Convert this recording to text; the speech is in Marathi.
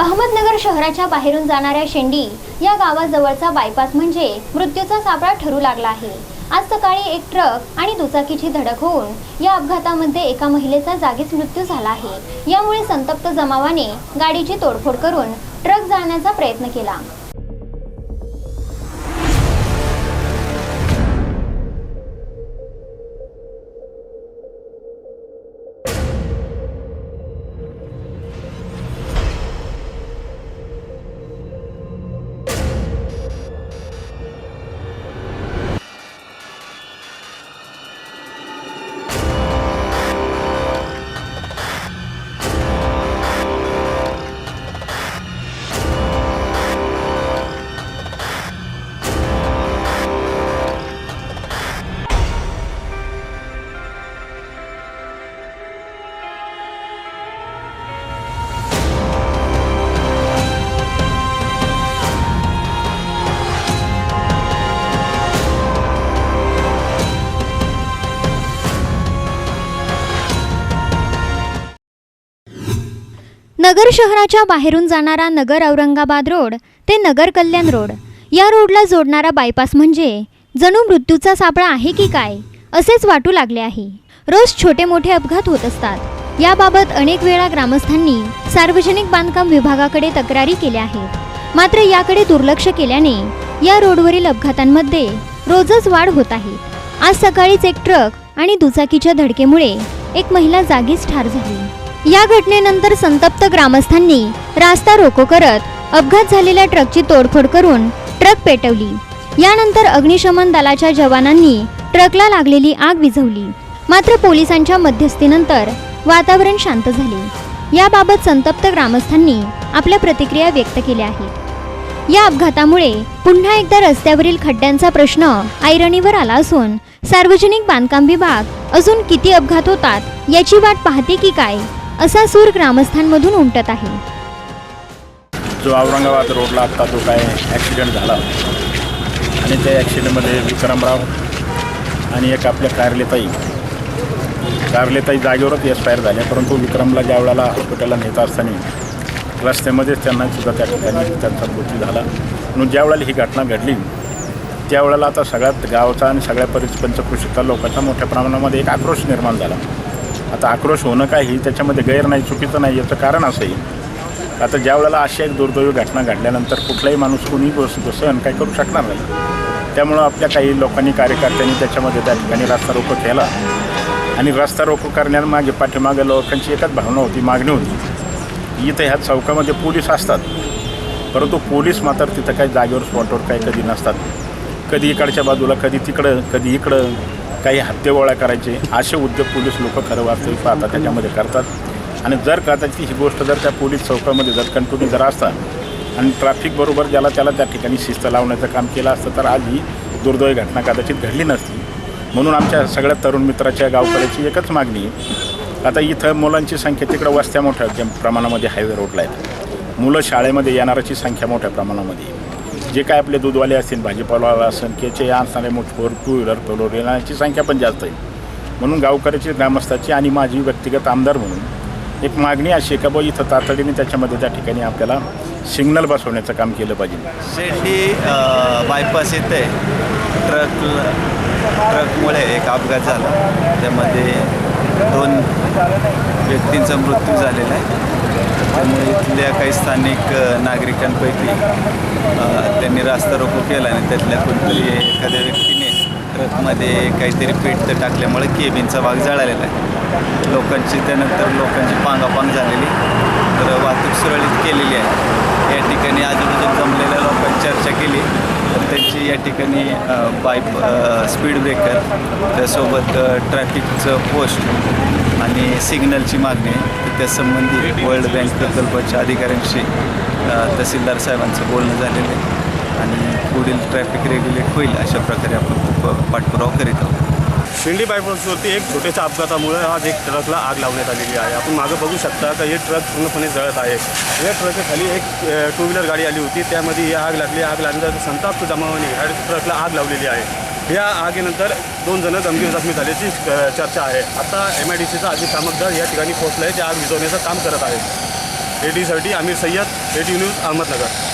अहमदनगर शहराच्या बाहेरून जाणाऱ्या शेंडी या गावाजवळचा बायपास म्हणजे मृत्यूचा सापळा ठरू लागला आहे। आज सकाळी एक ट्रक आणि दुचाकीची धडक होऊन या अपघातामध्ये एका महिलेचा जागीच मृत्यू झाला आहे। यामुळे संतप्त जमावाने गाडीची तोडफोड करून ट्रक जाळण्याचा प्रयत्न केला। नगर शहराच्या बाहेरून जाणारा नगर औरंगाबाद रोड ते नगर कल्याण रोड या रोडला जोडणारा बायपास म्हणजे जणू मृत्यूचा सापळा आहे की काय असेच वाटू लागले आहे। रोज छोटे मोठे अपघात होत असतात। याबाबत अनेक वेळा ग्रामस्थांनी सार्वजनिक बांधकाम विभागाकडे तक्रारी केल्या आहेत, मात्र याकडे दुर्लक्ष केल्याने या रोडवरील अपघातांमध्ये रोजच वाढ होत आहे। आज सकाळीच एक ट्रक आणि दुचाकीच्या धडकेमुळे एक महिला जागीच ठार झाली। या घटनेनंतर संतप्त ग्रामस्थांनी रास्ता रोको करत अपघात झालेल्या ट्रकची तोडफोड करून ट्रक पेटवली। यानंतर अग्निशमन दलाच्या जवानांनी ट्रकला लागलेली आग विझवली, मात्र पोलिसांच्या मध्यस्थीनंतर वातावरण शांत झाले। याबाबत संतप्त ग्रामस्थांनी आपल्या प्रतिक्रिया व्यक्त केल्या आहेत। या अपघातामुळे पुन्हा एकदा रस्त्यावरील खड्ड्यांचा प्रश्न ऐरणीवर आला असून सार्वजनिक बांधकाम विभाग अजून किती अपघात होतात याची वाट पाहते की काय असा सूर ग्रामस्थांमधून उमटत आहे। जो औरंगाबाद रोडला आता जो काय ॲक्सिडेंट झाला आणि त्या ॲक्सिडेंटमध्ये विक्रमराव आणि एक आपल्या कारलेताई जागेवरच एक्सपायर झाल्या, परंतु विक्रमला ज्या वेळेला हॉस्पिटलला नेत असताना रस्त्यामध्येच त्यांना सुद्धा त्या ठिकाणी त्यांचा मृत्यू झाला। म्हणून ज्या वेळेला ही घटना घडली त्यावेळेला आता सगळ्यात गावचा आणि सगळ्या पंचक्रोशीच्या लोकांचा मोठ्या प्रमाणामध्ये एक आक्रोश निर्माण झाला। आता आक्रोश होणं काही त्याच्यामध्ये गैर नाही, चुकीचं नाही। याचं कारण असं आहे, आता ज्या वेळेला अशी एक दुर्दैवी घटना घडल्यानंतर कुठलाही माणूस कोणी सहन काही करू शकणार नाही। त्यामुळं आपल्या काही लोकांनी कार्यकर्त्यांनी त्याच्यामध्ये त्या ठिकाणी रस्ता रोको केला आणि रस्ता रोको करण्यामागे पाठीमागे लोकांची एकच भावना होती, मागणी होती। इथं ह्या चौकामध्ये पोलीस असतात, परंतु पोलीस मात्र तिथं काही जागेवर स्पॉटवर काही कधी नसतात। कधी इकडच्या बाजूला, कधी तिकडं, कधी इकडं काही हत्तेगोळा करायचे असे उद्योग पोलीस लोक खरं वास्तविक पाहतात त्याच्यामध्ये करतात। आणि जर कदाचित ही गोष्ट जर त्या पोलीस चौकामध्ये जर कंटिन्यू जर असतात आणि ट्रॅफिक बरोबर त्याला त्या ठिकाणी शिस्त लावण्याचं काम केलं असतं तर आज ही दुर्दैवी घटना कदाचित घडली नसती। म्हणून आमच्या सगळ्या तरुण मित्राच्या गावकऱ्याची एकच मागणी आहे, आता इथं मुलांची संख्या तिकडं वस्त्या मोठ्या प्रमाणामध्ये हायवे रोडला आहेत, मुलं शाळेमध्ये येणाऱ्याची संख्या मोठ्या प्रमाणामध्ये आहे। जे काय आपले दूधवाले असतील, भाजीपालवाला असेल, केचे असणारे मोठे टू व्हीलर फोर व्हीलर येण्याची संख्या पण जास्त आहे। म्हणून गावकऱ्याची, ग्रामस्थाची आणि माझी व्यक्तिगत आमदार म्हणून एक मागणी अशी आहे का बुवा इथं तातडीने त्याच्यामध्ये त्या ठिकाणी आपल्याला सिग्नल बसवण्याचं काम केलं पाहिजे। शेंडी बायपास येते ट्रकमुळे एक अपघात झाला, त्यामध्ये 2 व्यक्तींचा मृत्यू झालेला आहे। त्यामुळे इथल्या काही स्थानिक नागरिकांपैकी त्यांनी रास्ता रोको केला आणि त्यातल्या कोणतरी एखाद्या व्यक्तीने ट्रकमध्ये काहीतरी पेट टाकल्यामुळे केबिनचा भाग जळालेला आहे। त्यानंतर लोकांची पांगापांग झालेली, तर वाहतूक सुरळीत केलेली आहे। या ठिकाणी आजूबाजूला जमलेल्या लोकांची चर्चा केली तर त्यांची या ठिकाणी स्पीड ब्रेकर, त्यासोबत ट्रॅफिकचं पोस्ट आणि सिग्नलची मागणी आहे। त्यासंबंधी वर्ल्ड बँक प्रकल्पाच्या अधिकाऱ्यांशी तहसीलदार साहेबांचं बोलणं झालेलं आहे आणि पुढील ट्रॅफिक रेग्युलेट होईल अशा प्रकारे आपण पाठपुरावा करीत आहोत। शेंडी बायपासवरती एक छोट्याशा अपघातामुळे आज एक ट्रकला आग लावण्यात आलेली आहे। आपण मागं बघू शकता का हे ट्रक पूर्णपणे जळत आहे। या ट्रकच्या खाली एक टू व्हीलर गाडी आली होती, त्यामध्ये ही आग लागली। आग लागल्यानंतर संताप्त जमावाने ह्या ट्रकला आग लावलेली आहे। या आगीनंतर 2 जण गंभीर जखमी झाल्याची चर्चा आहे। आता MIDCचा अग्निशामक दल या ठिकाणी पोहोचला आहे, ते आग विझवण्याचं काम करत आहे। AD30 Aamir Sayyed, AD news Ahmednagar.